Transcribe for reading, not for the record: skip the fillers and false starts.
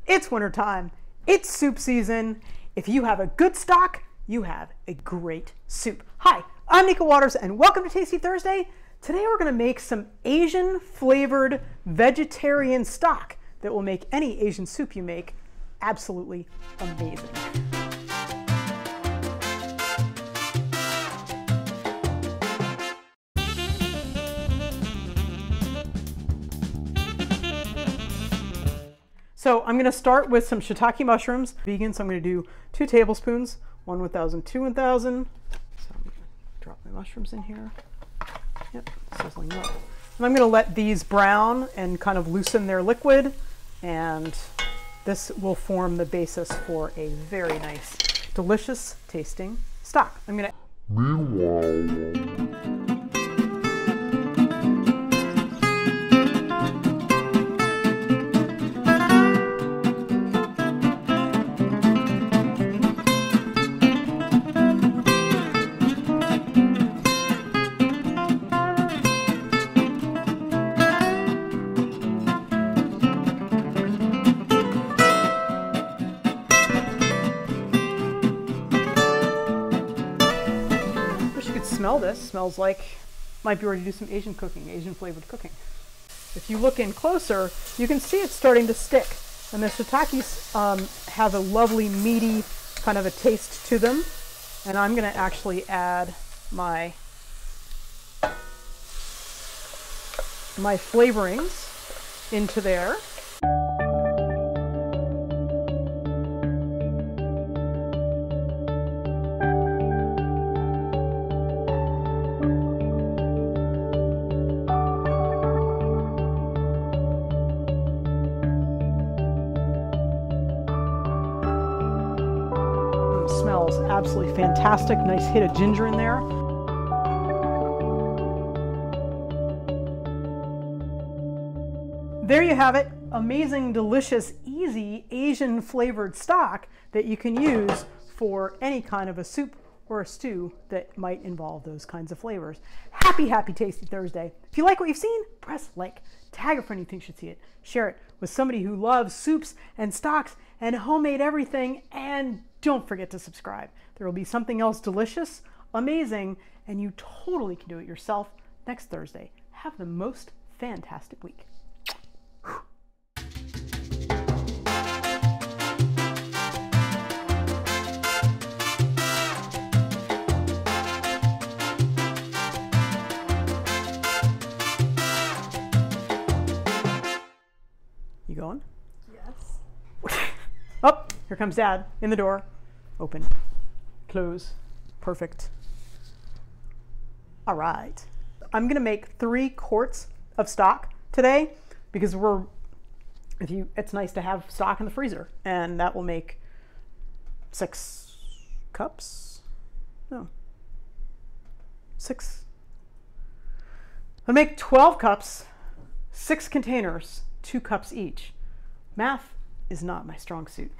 It's wintertime. It's soup season. If you have a good stock, you have a great soup. Hi, I'm Nica and welcome to Tasty Thursday. Today we're going to make some Asian flavored vegetarian stock that will make any Asian soup you make absolutely amazing. So I'm going to start with some shiitake mushrooms. Vegan, so I'm going to do 2 tablespoons, 1 1000, 2 1000. So I'm going to drop my mushrooms in here. Yep, sizzling up. And I'm going to let these brown and kind of loosen their liquid, and this will form the basis for a very nice, delicious tasting stock. I'm going to... smell this. Smells like might be ready to do some Asian cooking, Asian flavored cooking. If you look in closer, you can see it's starting to stick. And the shiitakes have a lovely meaty kind of a taste to them. And I'm going to actually add my flavorings into there. Smells absolutely fantastic. Nice hit of ginger in there. There you have it. Amazing, delicious, easy Asian flavored stock that you can use for any kind of a soup or a stew that might involve those kinds of flavors. Happy, happy, tasty Thursday. If you like what you've seen, press like. Tag a friend you think should see it. Share it with somebody who loves soups and stocks and homemade everything. And don't forget to subscribe. There will be something else delicious, amazing, and you totally can do it yourself next Thursday. Have the most fantastic week. You going? Yes. Oh, here comes Dad in the door. Open, close, perfect. All right. I'm going to make 3 quarts of stock today because it's nice to have stock in the freezer, and that will make 6 cups. No, 6. I'll make 12 cups, 6 containers, 2 cups each. Math is not my strong suit.